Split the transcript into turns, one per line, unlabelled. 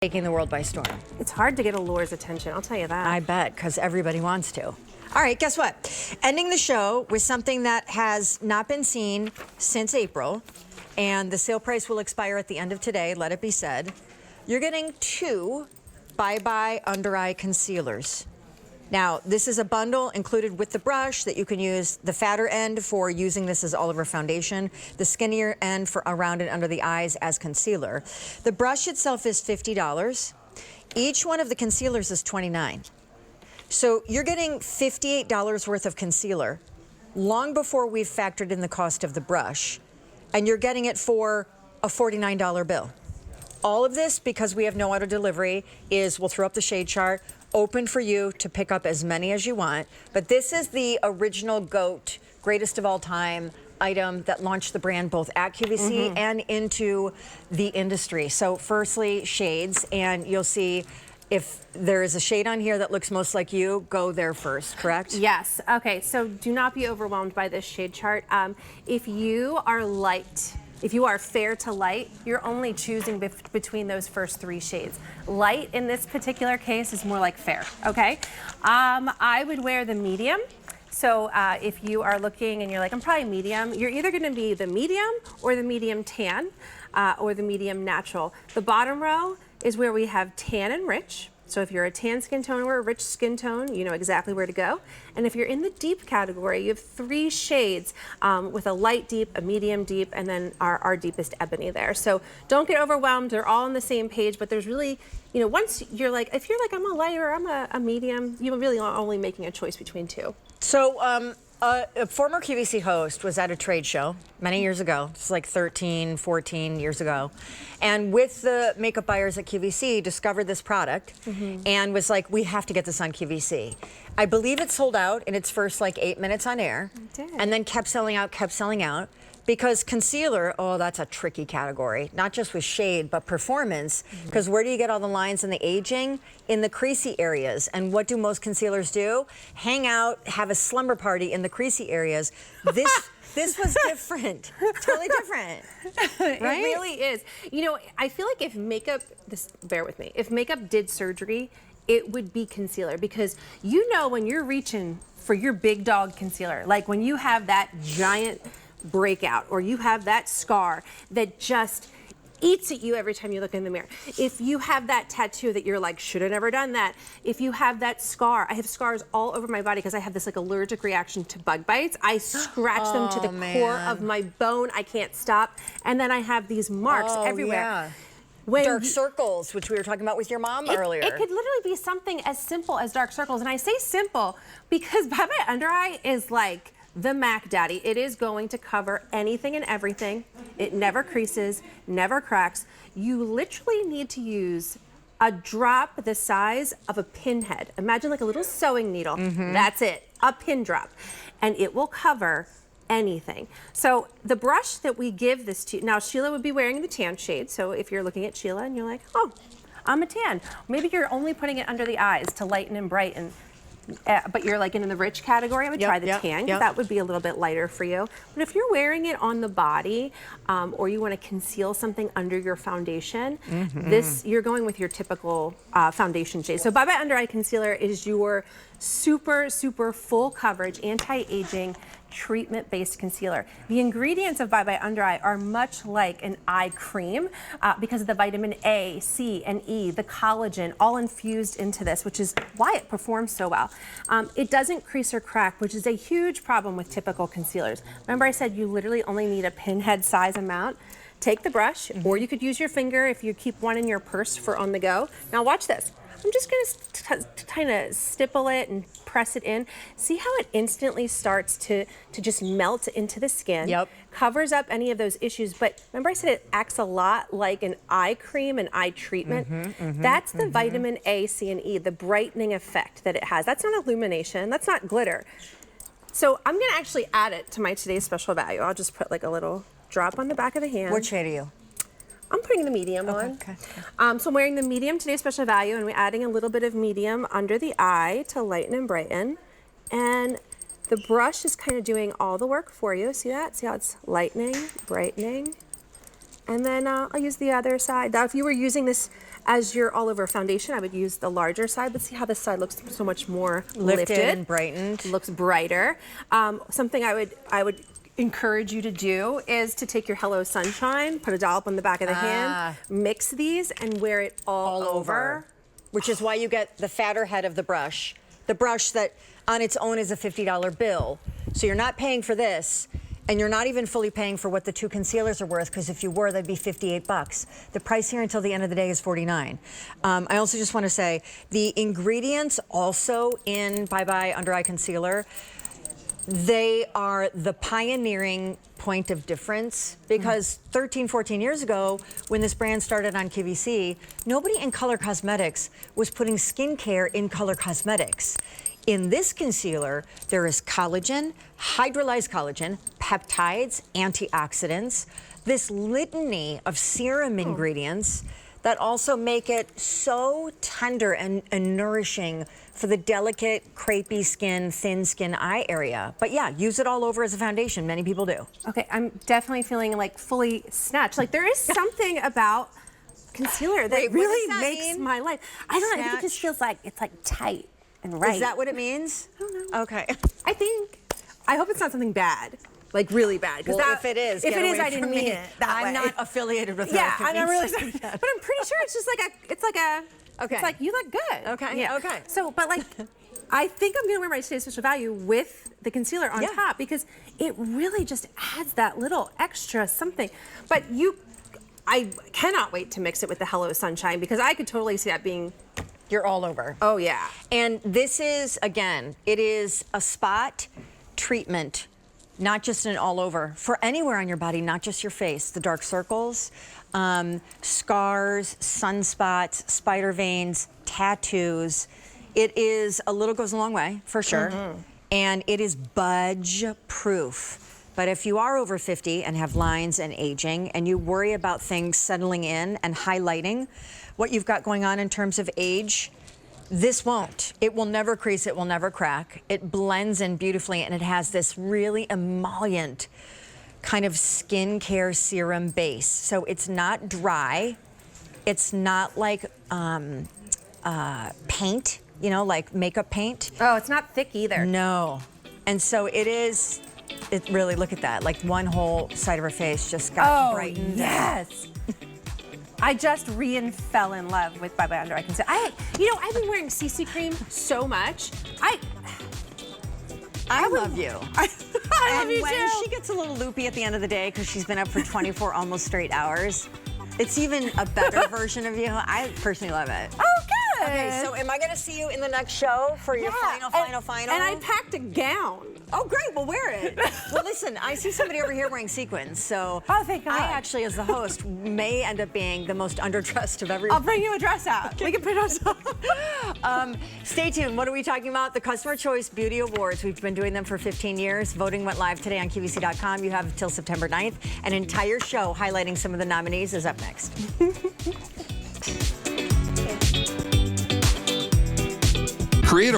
taking the world by storm.
It's hard to get Allure's attention, I'll tell you that.
I bet, because everybody wants to. All right, guess what? Ending the show with something that has not been seen since April, and the sale price will expire at the end of today, let it be said. You're getting 2 Bye Bye Under Eye Concealers. Now, this is a bundle included with the brush that you can use the fatter end for using this as all-over foundation, the skinnier end for around and under the eyes as concealer. The brush itself is $50. Each one of the concealers is $29. So you're getting $58 worth of concealer long before we've factored in the cost of the brush, and you're getting it for a $49 bill. All of this, because we have no auto delivery, we'll throw up the shade chart, open for you to pick up as many as you want. But this is the original GOAT, greatest of all time item that launched the brand both at QVC and into the industry. So firstly, shades, and you'll see if there is a shade on here that looks most like you, go there first, correct?
Yes, okay, so do not be overwhelmed by this shade chart. If you are light, if you are fair to light, you're only choosing between those first 3 shades. Light in this particular case is more like fair, okay? I would wear the medium. So if you are looking and you're like, I'm probably medium, you're either gonna be the medium or the medium tan or the medium natural. The bottom row is where we have tan and rich. So if you're a tan skin tone or a rich skin tone, you know exactly where to go. And if you're in the deep category, you have 3 shades with a light deep, a medium deep, and then our deepest ebony there. So don't get overwhelmed, they're all on the same page, but there's really, you know, once you're like, if you're like, I'm a light or I'm a medium, you really are only making a choice between 2.
So a former QVC host was at a trade show many years ago. It's like 13, 14 years ago. And with the makeup buyers at QVC, discovered this product and was like, we have to get this on QVC. I believe it sold out in its first like 8 minutes on air.
It did.
And then kept selling out. Because concealer, oh, that's a tricky category, not just with shade, but performance. Because where do you get all the lines and the aging? In the creasy areas. And what do most concealers do? Hang out, have a slumber party in the creasy areas. This was different, totally different, right?
It really is. You know, I feel like if makeup, bear with me, if makeup did surgery, it would be concealer, because you know when you're reaching for your big dog concealer, like when you have that giant breakout or you have that scar that just eats at you every time you look in the mirror. If you have that tattoo that you're like, should have never done that. If you have that scar, I have scars all over my body because I have this like allergic reaction to bug bites. I scratch them to the core of my bone. I can't stop. And then I have these marks everywhere.
Yeah. Dark circles, which we were talking about with your mom earlier.
It could literally be something as simple as dark circles. And I say simple because Bye Bye Under Eye is like the Mac Daddy. It is going to cover anything and everything. It never creases, never cracks. You literally need to use a drop the size of a pinhead. Imagine like a little sewing needle. That's it, a pin drop. And it will cover anything. So the brush that we give this to, now Sheila would be wearing the tan shade. So if you're looking at Sheila and you're like, oh, I'm a tan. Maybe you're only putting it under the eyes to lighten and brighten. But you're like in the rich category, I would try the tan, because that would be a little bit lighter for you. But if you're wearing it on the body, or you want to conceal something under your foundation, you're going with your typical foundation shade. So Bye Bye Under Eye Concealer is your super, super full coverage, anti-aging, treatment-based concealer. The ingredients of Bye Bye Under Eye are much like an eye cream because of the vitamin A, C, and E, the collagen, all infused into this, which is why it performs so well. It doesn't crease or crack, which is a huge problem with typical concealers. Remember I said you literally only need a pinhead size amount? Take the brush, or you could use your finger if you keep one in your purse for on the go. Now watch this. I'm just gonna kind of stipple it and press it in. See how it instantly starts to just melt into the skin. Covers up any of those issues. But remember I said it acts a lot like an eye cream, an eye treatment. That's the vitamin A, C, and E, the brightening effect that it has. That's not illumination, that's not glitter. So I'm gonna actually add it to my today's special value. I'll just put like a little drop on the back of the hand.
What shade are you?
I'm putting the medium on.
Okay.
So I'm wearing the medium today's special value, and we're adding a little bit of medium under the eye to lighten and brighten. And the brush is kind of doing all the work for you. See that? See how it's lightening, brightening, And then I'll use the other side. Now, if you were using this As your all over foundation, I would use the larger side, but see how this side looks so much more
Lifted and brightened.
Looks brighter. Something I would encourage you to do is to take your Hello Sunshine, put a dollop on the back of the hand, mix these, and wear it all over.
Which is why you get the fatter head of the brush that on its own is a $50 bill. So you're not paying for this, and you're not even fully paying for what the 2 concealers are worth, because if you were, that'd be 58 bucks. The price here until the end of the day is 49. I also just want to say the ingredients also in Bye Bye Under Eye Concealer, they are the pioneering point of difference, because 13, 14 years ago, when this brand started on QVC, nobody in color cosmetics was putting skincare in color cosmetics. In this concealer, there is collagen, hydrolyzed collagen, peptides, antioxidants, this litany of serum ingredients that also make it so tender and nourishing for the delicate, crepey skin, thin skin eye area. But yeah, use it all over as a foundation. Many people do.
Okay, I'm definitely feeling like fully snatched. Like there is something about concealer that really makes my life. I don't know, I think it just feels like it's like tight and right.
Is that what it means?
I don't know.
Okay.
I hope it's not something bad. Like really bad.
Well, if it is,
I didn't mean it that way.
I'm not affiliated with
yeah,
that.
I'm not really sorry. But I'm pretty sure it's just like
okay.
It's like, you look good.
Okay,
yeah.
okay.
So, but like, I think I'm gonna wear my Today's Special Value with the concealer on top, because it really just adds that little extra something. But I cannot wait to mix it with the Hello Sunshine, because I could totally see that being
You're all over.
Oh yeah.
And this is, again, it is a spot treatment, not just an all over, for anywhere on your body, not just your face. The dark circles, scars, sunspots, spider veins, tattoos. It is, a little goes a long way, for sure. And it is budge proof. But if you are over 50 and have lines and aging, and you worry about things settling in and highlighting what you've got going on in terms of age, this won't. It will never crease, it will never crack. It blends in beautifully, and it has this really emollient kind of skincare serum base. So it's not dry. It's not like paint, you know, like makeup paint.
Oh, it's not thick either.
No. And so it is, it really, look at that. Like one whole side of her face just got brightened.
Yes. I just fell in love with Bye Bye Under Eye Concealer. I've been wearing CC cream so much. I
love you.
I love you
when
too.
she gets a little loopy at the end of the day because she's been up for 24 almost straight hours, it's even a better version of you. I personally love it.
Oh, good.
Okay, so am I going to see you in the next show for your final?
And I packed a gown.
Oh, great. Well, wear it. Well, listen, I see somebody over here wearing sequins, so
oh, thank God.
I actually, as the host, may end up being the most underdressed of everyone.
I'll bring you a dress out. We can put it on.
Stay tuned. What are we talking about? The Customer Choice Beauty Awards. We've been doing them for 15 years. Voting went live today on QVC.com. You have until September 9th. An entire show highlighting some of the nominees is up next.
Create a